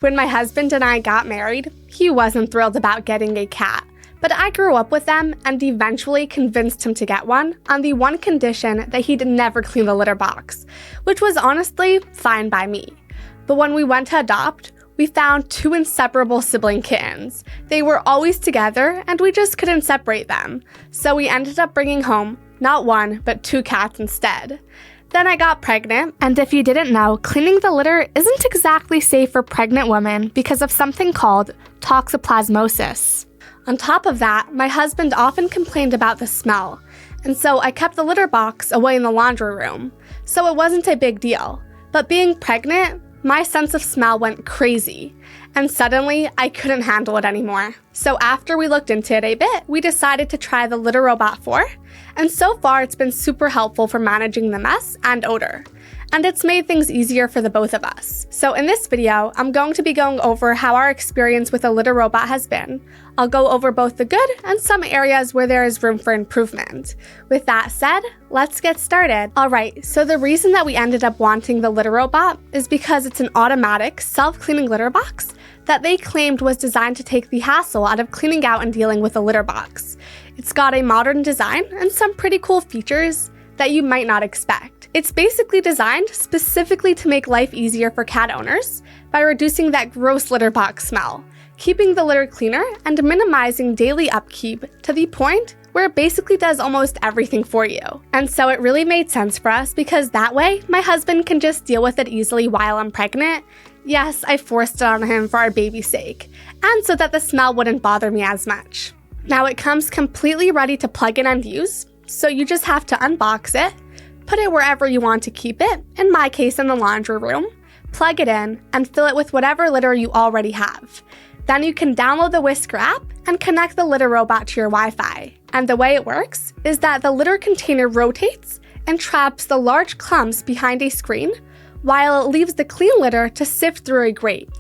When my husband and I got married, he wasn't thrilled about getting a cat, but I grew up with them and eventually convinced him to get one on the one condition that he'd never clean the litter box, which was honestly fine by me. But when we went to adopt, we found two inseparable sibling kittens. They were always together and we just couldn't separate them, so we ended up bringing home not one, but two cats instead. Then I got pregnant, and if you didn't know, cleaning the litter isn't exactly safe for pregnant women because of something called toxoplasmosis. On top of that, my husband often complained about the smell, and so I kept the litter box away in the laundry room, so it wasn't a big deal. But being pregnant, my sense of smell went crazy, and suddenly I couldn't handle it anymore. So after we looked into it a bit, we decided to try the Litter Robot 4, and so far it's been super helpful for managing the mess and odor. And it's made things easier for the both of us. So in this video, I'm going to be going over how our experience with a litter robot has been. I'll go over both the good and some areas where there is room for improvement. With that said, let's get started. Alright, so the reason that we ended up wanting the litter robot is because it's an automatic, self-cleaning litter box that they claimed was designed to take the hassle out of cleaning out and dealing with a litter box. It's got a modern design and some pretty cool features that you might not expect. It's basically designed specifically to make life easier for cat owners by reducing that gross litter box smell, keeping the litter cleaner, and minimizing daily upkeep to the point where it basically does almost everything for you. And so it really made sense for us because that way my husband can just deal with it easily while I'm pregnant. Yes, I forced it on him for our baby's sake, and so that the smell wouldn't bother me as much. Now it comes completely ready to plug in and use, so you just have to unbox it, put it wherever you want to keep it, in my case in the laundry room, plug it in, and fill it with whatever litter you already have. Then you can download the Whisker app and connect the litter robot to your Wi-Fi. And the way it works is that the litter container rotates and traps the large clumps behind a screen while it leaves the clean litter to sift through a grate.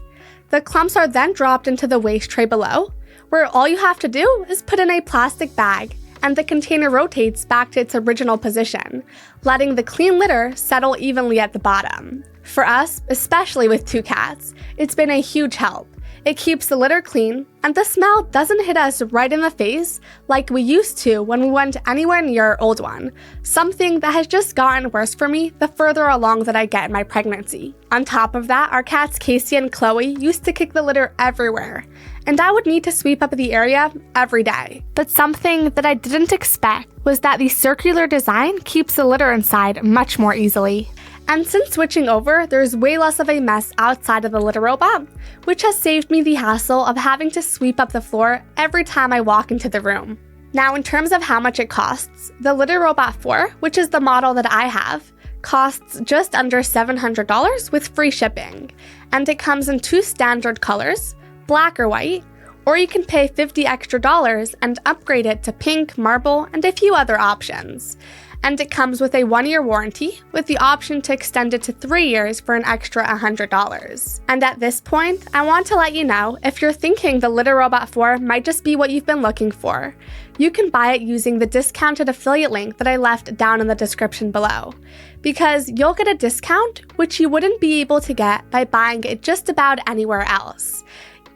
The clumps are then dropped into the waste tray below, where all you have to do is put in a plastic bag and the container rotates back to its original position, letting the clean litter settle evenly at the bottom. For us, especially with two cats, it's been a huge help. It keeps the litter clean, and the smell doesn't hit us right in the face like we used to when we went anywhere near our old one, something that has just gotten worse for me the further along that I get in my pregnancy. On top of that, our cats Casey and Chloe used to kick the litter everywhere, and I would need to sweep up the area every day. But something that I didn't expect was that the circular design keeps the litter inside much more easily. And since switching over, there's way less of a mess outside of the litter robot, which has saved me the hassle of having to sweep up the floor every time I walk into the room. Now, in terms of how much it costs, the Litter Robot 4, which is the model that I have, costs just under $700 with free shipping, and it comes in two standard colors, black or white, or you can pay $50 extra and upgrade it to pink, marble, and a few other options. And it comes with a 1-year warranty with the option to extend it to 3 years for an extra $100. And at this point, I want to let you know if you're thinking the Litter Robot 4 might just be what you've been looking for, you can buy it using the discounted affiliate link that I left down in the description below, because you'll get a discount which you wouldn't be able to get by buying it just about anywhere else,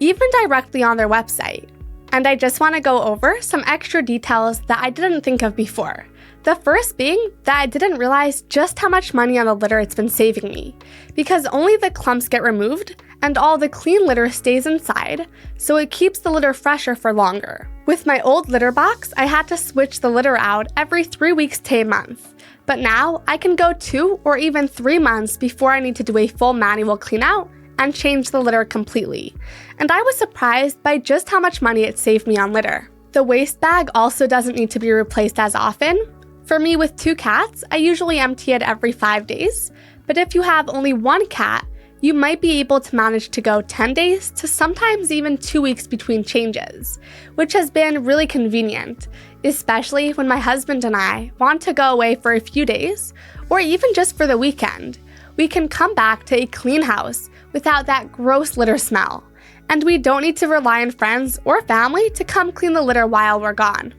even directly on their website. And I just want to go over some extra details that I didn't think of before. The first being that I didn't realize just how much money on the litter it's been saving me, because only the clumps get removed and all the clean litter stays inside, so it keeps the litter fresher for longer. With my old litter box, I had to switch the litter out every 3 weeks to a month, but now I can go 2 or even 3 months before I need to do a full manual clean out and change the litter completely. And I was surprised by just how much money it saved me on litter. The waste bag also doesn't need to be replaced as often. For me, with 2 cats, I usually empty it every 5 days, but if you have only 1 cat, you might be able to manage to go 10 days to sometimes even 2 weeks between changes, which has been really convenient, especially when my husband and I want to go away for a few days, or even just for the weekend. We can come back to a clean house without that gross litter smell, and we don't need to rely on friends or family to come clean the litter while we're gone.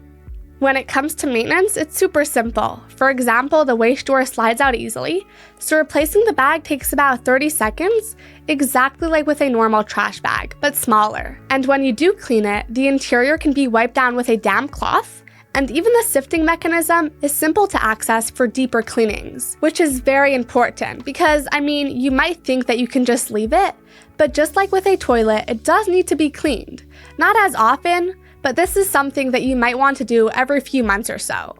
When it comes to maintenance, it's super simple. For example, the waste door slides out easily, so replacing the bag takes about 30 seconds, exactly like with a normal trash bag, but smaller. And when you do clean it, the interior can be wiped down with a damp cloth, and even the sifting mechanism is simple to access for deeper cleanings, which is very important because, you might think that you can just leave it, but just like with a toilet, it does need to be cleaned. Not as often, but this is something that you might want to do every few months or so.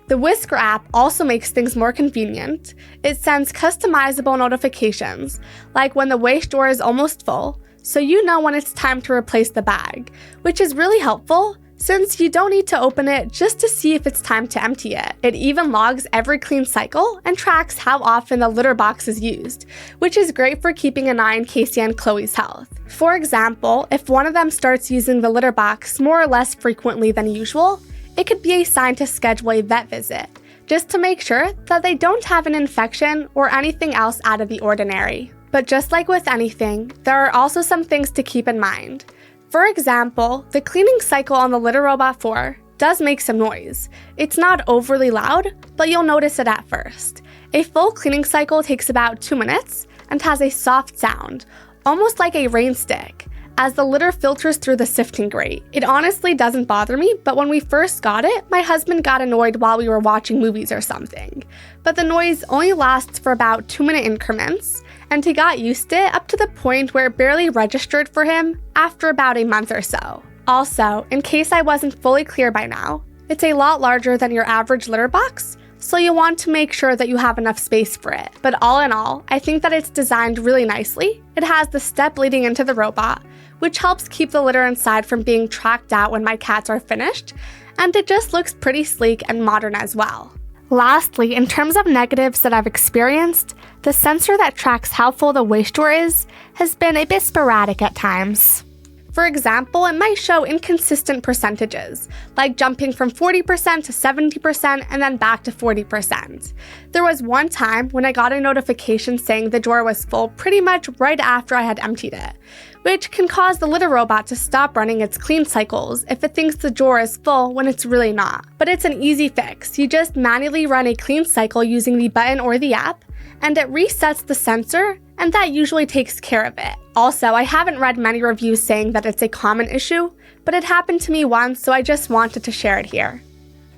The Whisker app also makes things more convenient. It sends customizable notifications, like when the waste door is almost full, so you know when it's time to replace the bag, which is really helpful since you don't need to open it just to see if it's time to empty it. It even logs every clean cycle and tracks how often the litter box is used, which is great for keeping an eye on Casey and Chloe's health. For example, if one of them starts using the litter box more or less frequently than usual, it could be a sign to schedule a vet visit, just to make sure that they don't have an infection or anything else out of the ordinary. But just like with anything, there are also some things to keep in mind. For example, the cleaning cycle on the Litter Robot 4 does make some noise. It's not overly loud, but you'll notice it at first. A full cleaning cycle takes about 2 minutes and has a soft sound, almost like a rain stick, as the litter filters through the sifting grate. It honestly doesn't bother me, but when we first got it, my husband got annoyed while we were watching movies or something. But the noise only lasts for about 2-minute increments, and he got used to it up to the point where it barely registered for him after about a month or so. Also, in case I wasn't fully clear by now, it's a lot larger than your average litter box, so you want to make sure that you have enough space for it. But all in all, I think that it's designed really nicely. It has the step leading into the robot, which helps keep the litter inside from being tracked out when my cats are finished, and it just looks pretty sleek and modern as well. Lastly, in terms of negatives that I've experienced, the sensor that tracks how full the waste door is has been a bit sporadic at times. For example, it might show inconsistent percentages, like jumping from 40% to 70% and then back to 40%. There was one time when I got a notification saying the drawer was full pretty much right after I had emptied it, which can cause the litter robot to stop running its clean cycles if it thinks the drawer is full when it's really not. But it's an easy fix. You just manually run a clean cycle using the button or the app, and it resets the sensor, and that usually takes care of it. Also, I haven't read many reviews saying that it's a common issue, but it happened to me once, so I just wanted to share it here.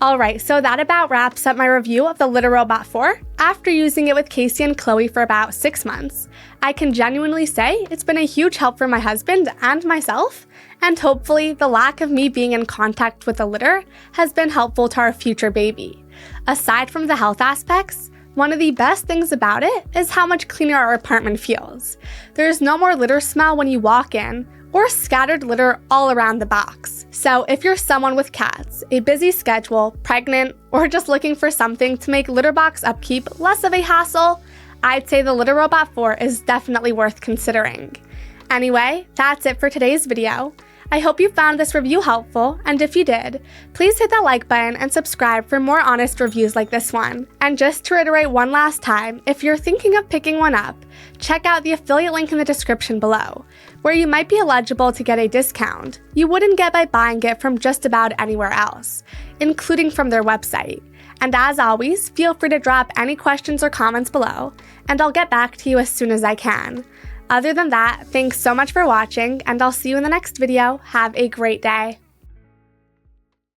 Alright, so that about wraps up my review of the Litter Robot 4. After using it with Casey and Chloe for about 6 months, I can genuinely say it's been a huge help for my husband and myself, and hopefully the lack of me being in contact with the litter has been helpful to our future baby. Aside from the health aspects, one of the best things about it is how much cleaner our apartment feels. There's no more litter smell when you walk in, or scattered litter all around the box. So if you're someone with cats, a busy schedule, pregnant, or just looking for something to make litter box upkeep less of a hassle, I'd say the Litter Robot 4 is definitely worth considering. Anyway, that's it for today's video. I hope you found this review helpful, and if you did, please hit that like button and subscribe for more honest reviews like this one. And just to reiterate one last time, if you're thinking of picking one up, check out the affiliate link in the description below, where you might be eligible to get a discount you wouldn't get by buying it from just about anywhere else, including from their website. And as always, feel free to drop any questions or comments below, and I'll get back to you as soon as I can. Other than that, thanks so much for watching, and I'll see you in the next video. Have a great day.